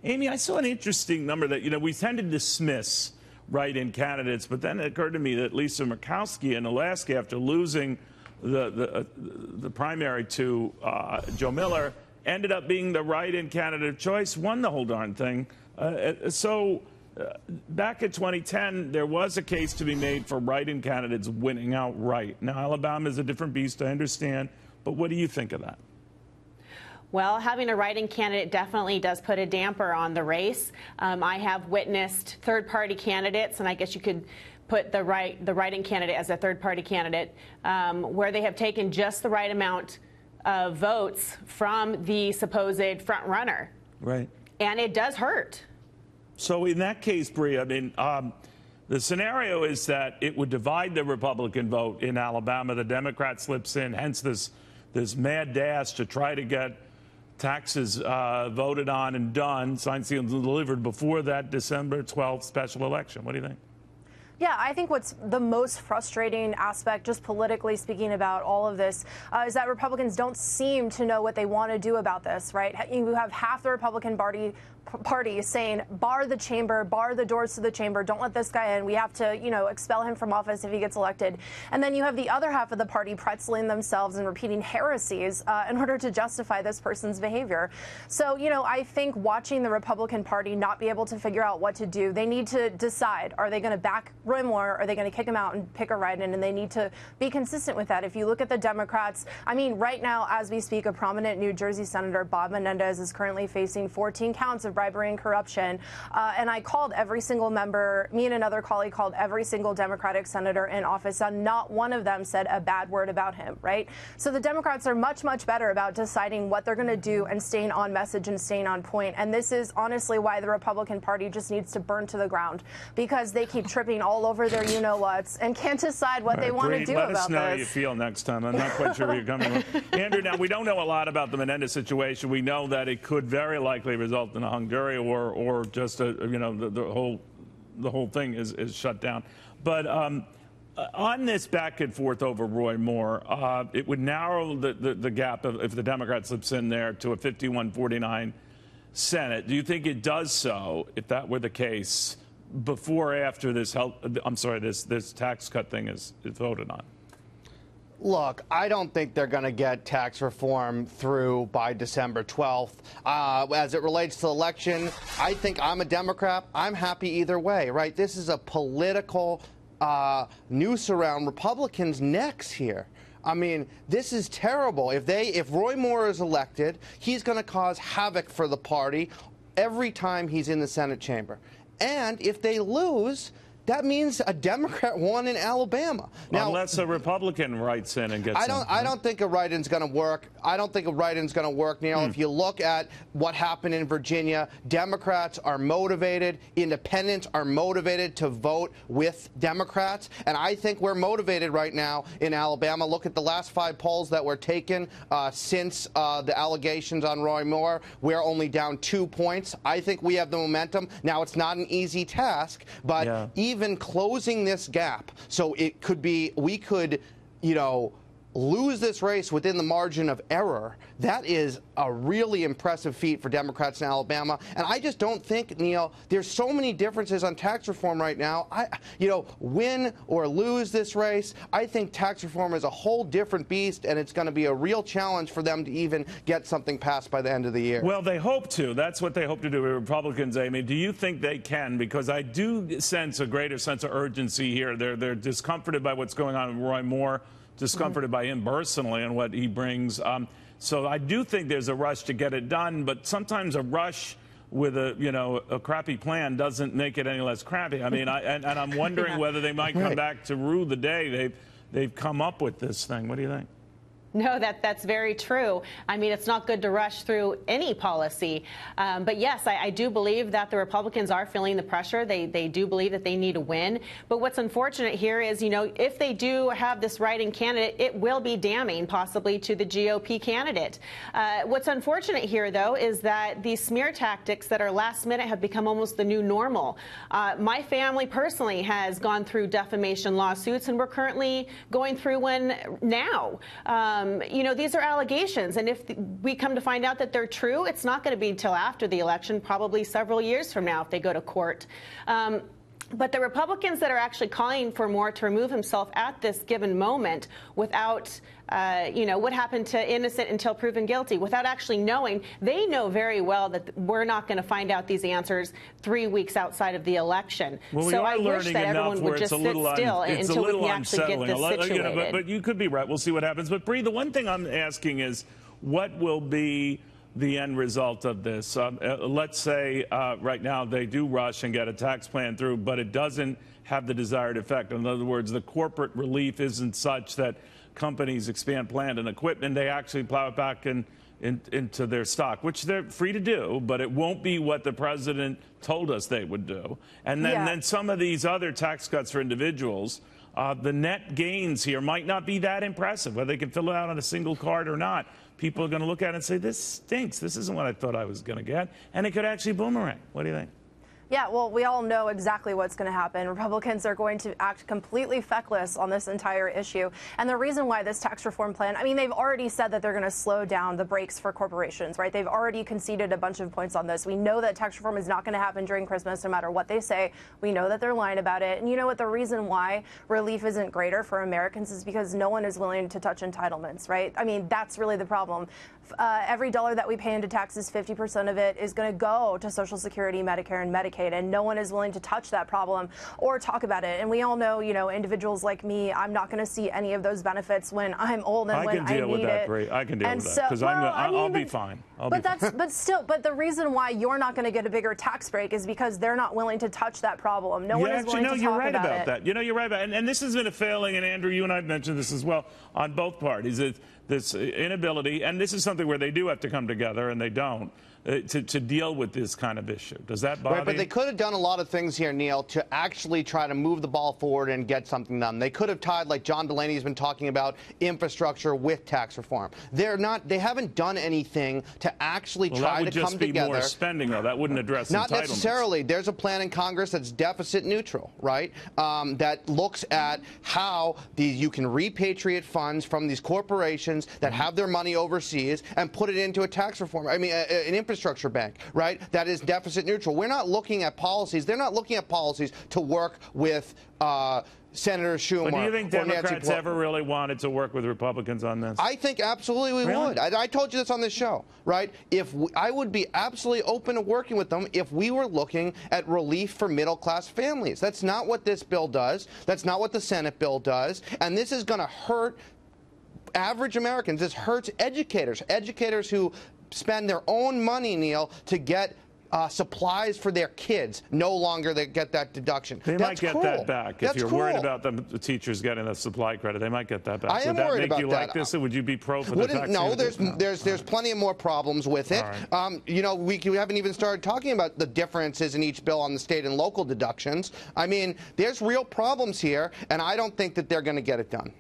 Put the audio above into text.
Amy, I saw an interesting number that, we tend to dismiss write-in candidates, but then it occurred to me that Lisa Murkowski in Alaska, after losing the primary to Joe Miller, ended up being the write-in candidate of choice, won the whole darn thing. Back in 2010, there was a case to be made for write-in candidates winning outright. Now, Alabama is a different beast, I understand, but what do you think of that? Well, having a write-in candidate definitely does put a damper on the race. I have witnessed third-party candidates, and I guess you could put the write-in candidate as a third-party candidate, where they have taken just the right amount of votes from the supposed front runner. Right. And it does hurt. So in that case, Bre, the scenario is that it would divide the Republican vote in Alabama. The Democrat slips in, hence this mad dash to try to get taxes voted on and done, signed, sealed, and delivered before that December 12th special election. What do you think? Yeah, I think what's the most frustrating aspect, just politically speaking about all of this, is that Republicans don't seem to know what they want to do about this, right? You have half the Republican party saying, bar the chamber, bar the doors to the chamber, don't let this guy in. We have to, expel him from office if he gets elected. And then you have the other half of the party pretzeling themselves and repeating heresies in order to justify this person's behavior. So, I think watching the Republican Party not be able to figure out what to do, they need to decide, are they going to back Roy Moore? Are they going to kick him out and pick a write-in? And they need to be consistent with that. If you look at the Democrats, right now, as we speak, a prominent New Jersey Senator, Bob Menendez, is currently facing 14 counts of bribery and corruption. And I called every single member, me and another colleague called every single Democratic senator in office, and not one of them said a bad word about him, right? So the Democrats are much, much better about deciding what they're going to do and staying on message and staying on point. And this is honestly why the Republican Party just needs to burn to the ground, because they keep tripping all over their you-know-whats and can't decide what they want to do about this. Let us know how you feel next time. I'm not quite sure where you're coming from. Andrew, now, we don't know a lot about the Menendez situation. We know that it could very likely result in a hung jury or just the whole thing is shut down. But on this back and forth over Roy Moore, it would narrow the gap if the Democrat slips in there to a 51-49 Senate. Do you think it does so, if that were the case, before or after this this tax cut thing is voted on? Look, I don't think they're going to get tax reform through by December 12th. As it relates to the election, I think I'm a Democrat. I'm happy either way, right? This is a political noose around Republicans' necks here. This is terrible. If Roy Moore is elected, he's going to cause havoc for the party every time he's in the Senate chamber. And if they lose, that means a Democrat won in Alabama. Now, unless a Republican writes in and gets I don't think a write-in's going to work. I don't think a write-in's going to work, Neil. If you look at what happened in Virginia, Democrats are motivated, independents are motivated to vote with Democrats, and I think we're motivated right now in Alabama. Look at the last 5 polls that were taken since the allegations on Roy Moore. We're only down 2 points. I think we have the momentum. Now, it's not an easy task, but even closing this gap, so it could be, we could, lose this race within the margin of error. That is a really impressive feat for Democrats in Alabama. And I just don't think, Neil, there's so many differences on tax reform right now. Win or lose this race, I think tax reform is a whole different beast, and it's going to be a real challenge for them to even get something passed by the end of the year. Well, they hope to. That's what they hope to do with Republicans, Amy. Do you think they can? Because I do sense a greater sense of urgency here. They're discomforted by what's going on with Roy Moore, discomforted by him personally and what he brings. So I do think there's a rush to get it done, but sometimes a rush with a crappy plan doesn't make it any less crappy. And I'm wondering whether they might come back to rue the day they've come up with this thing. What do you think? No, that's very true. It's not good to rush through any policy. But yes, I do believe that the Republicans are feeling the pressure. They do believe that they need to win. But what's unfortunate here is, if they do have this write-in candidate, it will be damning possibly to the GOP candidate. What's unfortunate here, though, is that these smear tactics that are last minute have become almost the new normal. My family personally has gone through defamation lawsuits, and we're currently going through one now. You know, these are allegations, and if we come to find out that they're true, it's not going to be until after the election, probably several years from now if they go to court. But the Republicans that are actually calling for Moore to remove himself at this given moment without, you know, what happened to innocent until proven guilty, without actually knowing, they know very well that we're not going to find out these answers 3 weeks outside of the election. Well, so I wish that everyone would just sit still until we can actually get this situated. You know, but you could be right. We'll see what happens. But Bre, the one thing I'm asking is, what will be the end result of this? Let's say right now they do rush and get a tax plan through, but it doesn't have the desired effect. In other words, the corporate relief isn't such that companies expand plant and equipment. They actually plow it back into their stock, which they're free to do, but it won't be what the president told us they would do. And then some of these other tax cuts for individuals, the net gains here might not be that impressive, whether they can fill it out on a single card or not. People are going to look at it and say, this stinks. This isn't what I thought I was going to get. And it could actually boomerang. What do you think? Yeah, well, we all know exactly what's going to happen. Republicans are going to act completely feckless on this entire issue. And the reason why this tax reform plan, I mean, they've already said that they're going to slow down the brakes for corporations, right? They've already conceded a bunch of points on this. We know that tax reform is not going to happen during Christmas, no matter what they say. We know that they're lying about it. And you know what? The reason why relief isn't greater for Americans is because no one is willing to touch entitlements, right? I mean, that's really the problem. Every dollar that we pay into taxes, 50% of it is going to go to Social Security, Medicare, and Medicaid, and no one is willing to touch that problem or talk about it. And we all know, you know, individuals like me, I'm not going to see any of those benefits when I'm old and when I need it. I can deal with that, Bre. I can deal with that because I'll be fine. But the reason why you're not going to get a bigger tax break is because they're not willing to touch that problem. No one is willing to talk about it. You're right about that. You know, you're right about it. And this has been a failing, and Andrew, you and I have mentioned this as well, on both parties. This inability, and this is something where they do have to come together, and they don't, to deal with this kind of issue. Does that bother you? Right, but they could have done a lot of things here, Neil, to actually try to move the ball forward and get something done. They could have tied, like John Delaney has been talking about, infrastructure with tax reform. They haven't done anything to actually try to come together. That would just be more spending, though. That wouldn't address Not entitlements. necessarily. There's a plan in Congress that's deficit neutral, right? That looks at how you can repatriate funds from these corporations that have their money overseas and put it into a tax reform. I mean, an infrastructure bank, right? That is deficit neutral. We're not looking at policies. They're not looking at policies to work with Senator Schumer. But do you think Democrats ever really wanted to work with Republicans on this? I think absolutely we would. I told you this on this show, right? I would be absolutely open to working with them if we were looking at relief for middle-class families. That's not what this bill does. That's not what the Senate bill does. And this is going to hurt average Americans. This hurts educators who spend their own money, Neil, to get supplies for their kids. No longer they get that deduction. They might get that back if you're worried about the teachers getting the supply credit. They might get that back. I am worried about that. Would that make you like this, or would you be pro for the tax? No, there's plenty of more problems with it. Right. You know, we haven't even started talking about the differences in each bill on the state and local deductions. I mean, there's real problems here, and I don't think that they're going to get it done.